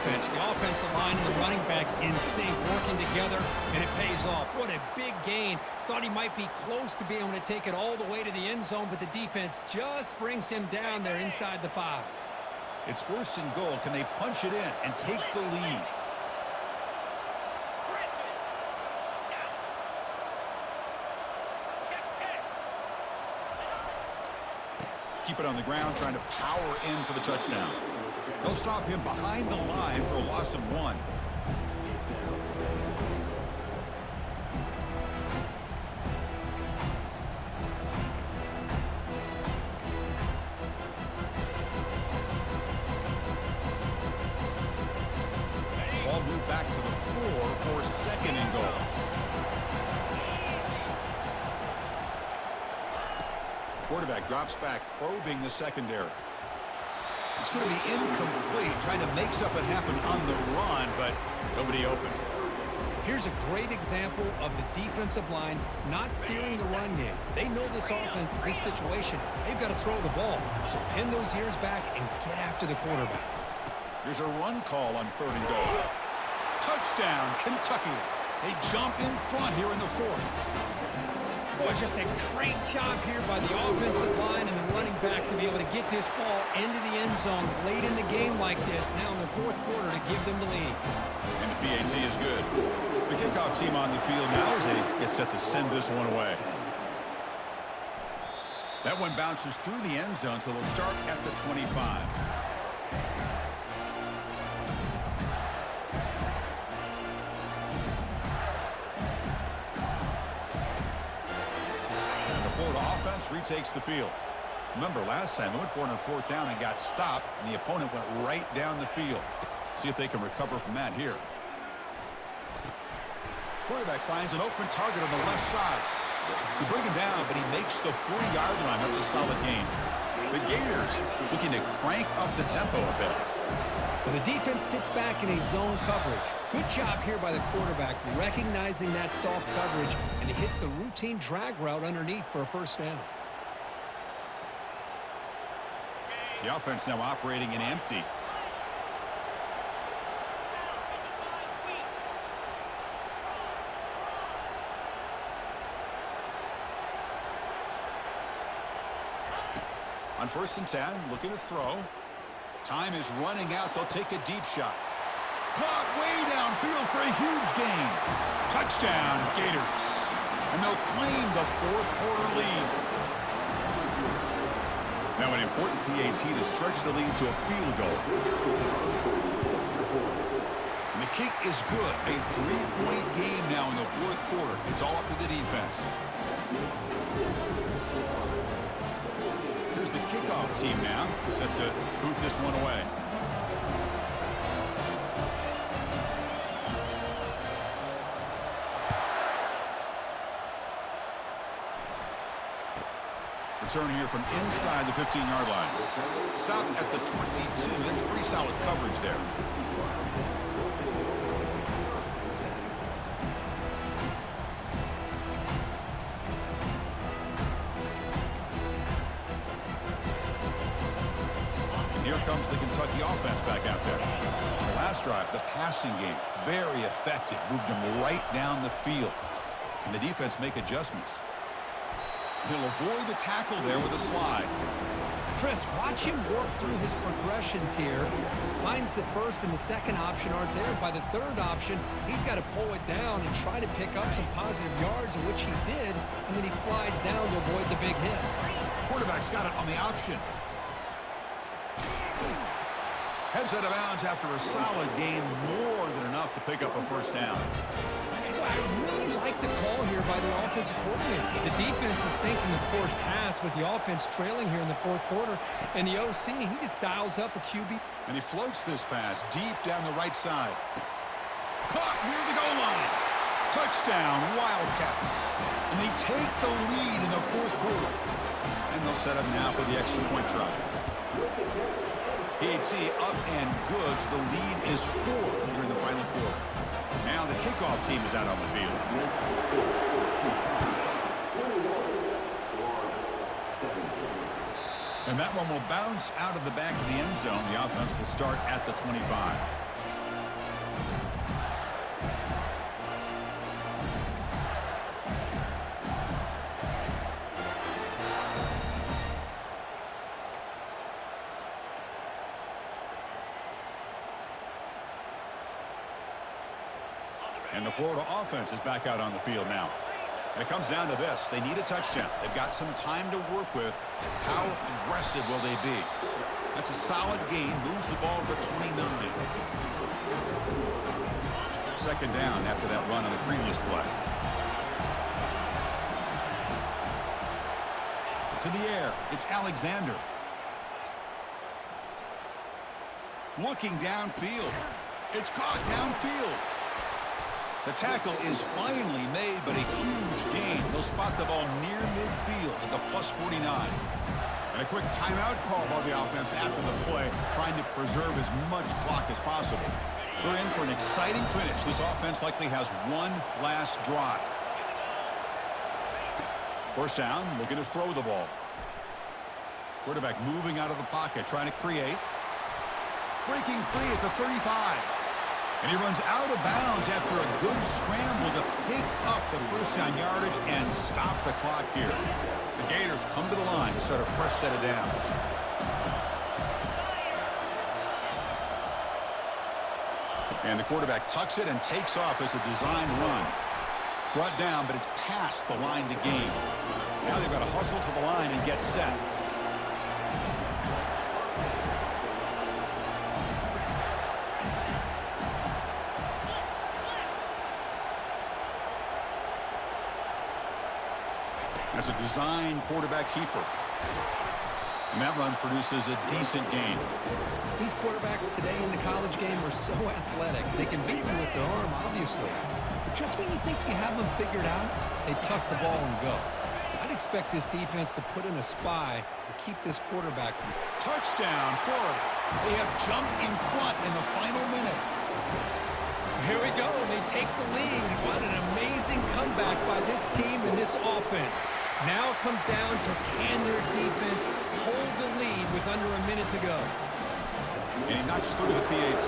defense. The offensive line and the running back in sync, working together, and it pays off. What a big gain. Thought he might be close to being able to take it all the way to the end zone, but the defense just brings him down there inside the 5. It's 1st and goal. Can they punch it in and take the lead? Keep it on the ground, trying to power in for the touchdown. They'll stop him behind the line for a loss of 1. Ball moved back to the 4 for 2nd and goal. Quarterback drops back, probing the secondary. It's going to be incomplete, trying to make something happen on the run, but nobody open. Here's a great example of the defensive line not fearing the run game. They know this offense, this situation, they've got to throw the ball. So pin those ears back and get after the quarterback. Here's a run call on 3rd and goal. Touchdown, Kentucky. They jump in front here in the 4th. Boy, just a great job here by the offensive line and the running back to be able to get this ball into the end zone late in the game like this, now in the 4th quarter, to give them the lead. And the PAT is good. The kickoff team on the field now as they get set to send this one away. That one bounces through the end zone, so they'll start at the 25. Retakes the field. Remember, last time they went for it on 4th down and got stopped, and the opponent went right down the field. See if they can recover from that here. Quarterback finds an open target on the left side. They bring him down, but he makes the 40-yard line. That's a solid gain. The Gators looking to crank up the tempo a bit. Well, the defense sits back in a zone coverage. Good job here by the quarterback, recognizing that soft coverage, and he hits the routine drag route underneath for a 1st down. The offense now operating in empty. On 1st and 10, looking to throw. Time is running out. They'll take a deep shot. Caught way downfield for a huge gain. Touchdown, Gators. And they'll claim the 4th quarter lead. Now an important PAT to stretch the lead to a field goal. And the kick is good. A 3-point game now in the 4th quarter. It's all up to the defense. Here's the kickoff team now, set to boot this one away. Return here from inside the 15-yard line. Stop at the 22. That's pretty solid coverage there. And here comes the Kentucky offense back out there. The last drive, the passing game, very effective. Moved them right down the field. Can the defense make adjustments? He'll avoid the tackle there with a slide. Chris, watch him work through his progressions here. Finds the 1st and the 2nd option aren't there. By the 3rd option, he's got to pull it down and try to pick up some positive yards, which he did, and then he slides down to avoid the big hit. Quarterback's got it on the option. Heads out of bounds after a solid gain, more than enough to pick up a 1st down. I really like the call here by the offensive coordinator. The defense is thinking, of course, pass with the offense trailing here in the 4th quarter. And the OC, he just dials up a QB. And he floats this pass deep down the right side. Caught near the goal line. Touchdown, Wildcats. And they take the lead in the 4th quarter. And they'll set up now for the extra point try. PAT up and good. So the lead is 4 here in the final quarter. Now the kickoff team is out on the field. And that one will bounce out of the back of the end zone. The offense will start at the 25. And the Florida offense is back out on the field now. And it comes down to this. They need a touchdown. They've got some time to work with. How aggressive will they be? That's a solid gain. Moves the ball to the 29. Second down after that run on the previous play. To the air. It's Alexander. Looking downfield. It's caught downfield. The tackle is finally made, but a huge gain. He'll spot the ball near midfield at the +49. And a quick timeout call by the offense after the play, trying to preserve as much clock as possible. We're in for an exciting finish. This offense likely has one last drive. First down, looking to throw the ball. Quarterback moving out of the pocket, trying to create. Breaking free at the 35. And he runs out of bounds after a good scramble to pick up the first down yardage and stop the clock here. The Gators come to the line to start a fresh set of downs. And the quarterback tucks it and takes off as a design run. Brought down, but it's past the line to gain. Now they've got to hustle to the line and get set. That's a design quarterback keeper. And that run produces a decent gain. These quarterbacks today in the college game are so athletic. They can beat you with their arm, obviously. But just when you think you have them figured out, they tuck the ball and go. I'd expect this defense to put in a spy to keep this quarterback from... Touchdown, Florida. They have jumped in front in the final minute. Here we go. They take the lead. What an amazing comeback by this team and this offense. Now it comes down to can their defense hold the lead with under a minute to go. And he knocks through the PAT.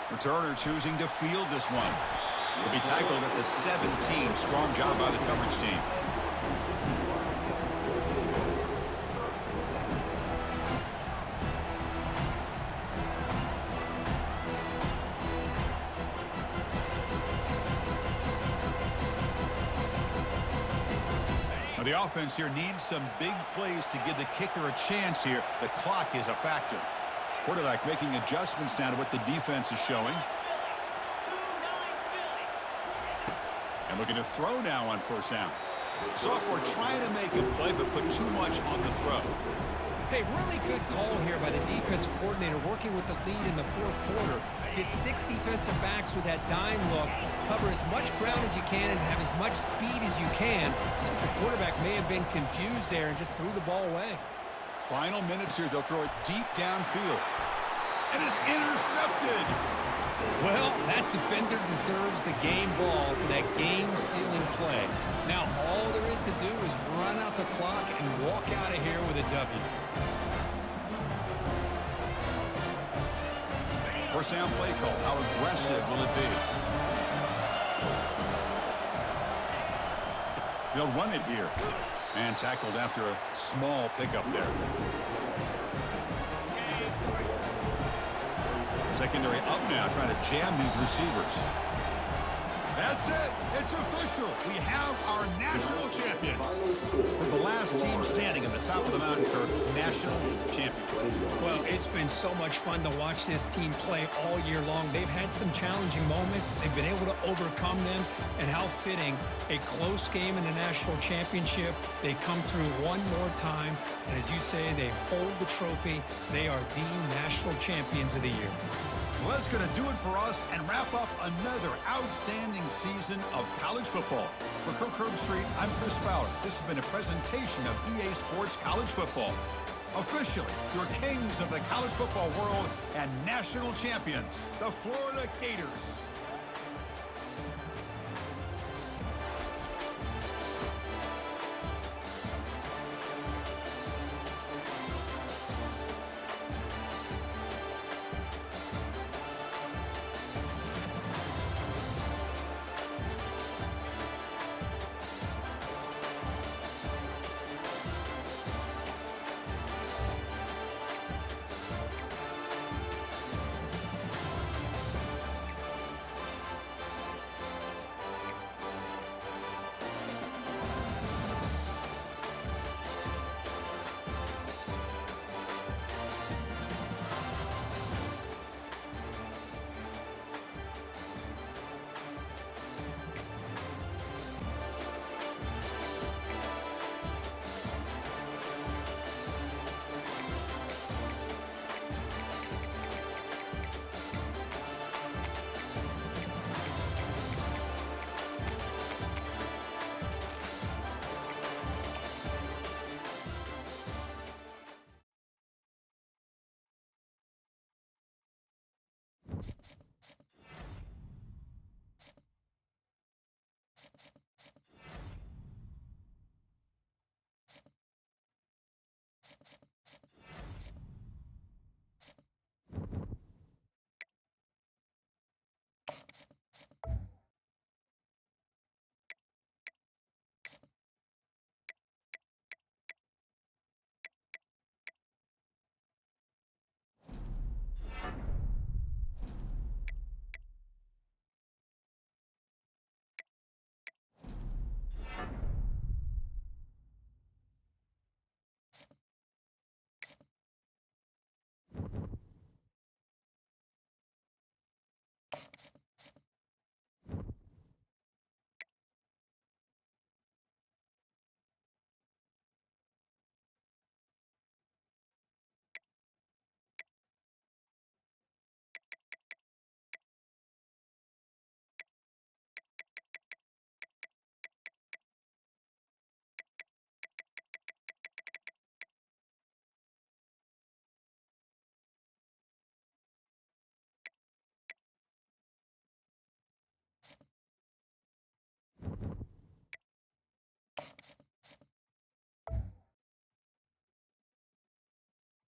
Returner choosing to field this one. He'll be tackled at the 17. Strong job by the coverage team. The offense here needs some big plays to give the kicker a chance here. The clock is a factor. Quarterback making adjustments now to what the defense is showing. And looking to throw now on first down. Sophomore trying to make a play, but put too much on the throw. Hey, really good call here by the defense coordinator working with the lead in the fourth quarter. Get 6 defensive backs with that dime look. Cover as much ground as you can and have as much speed as you can. The quarterback may have been confused there and just threw the ball away. Final minutes here. They'll throw it deep downfield. And it's intercepted. Well, that defender deserves the game ball for that game-sealing play. Now, all there is to do is run out the clock and walk out of here with a W. First down play call. How aggressive will it be? They'll run it here. And tackled after a small pickup there. Secondary up now, trying to jam these receivers. That's it. It's official. We have our national champions. For the last team standing at the top of the mountain curve, national champions. Well, it's been so much fun to watch this team play all year long. They've had some challenging moments. They've been able to overcome them. And how fitting, a close game in the national championship. They come through one more time. And as you say, they hold the trophy. They are the national champions of the year. Well, that's going to do it for us and wrap up another outstanding season of college football. For Kirk Herbstreit, I'm Chris Fowler. This has been a presentation of EA Sports College Football. Officially, your kings of the college football world and national champions, the Florida Gators.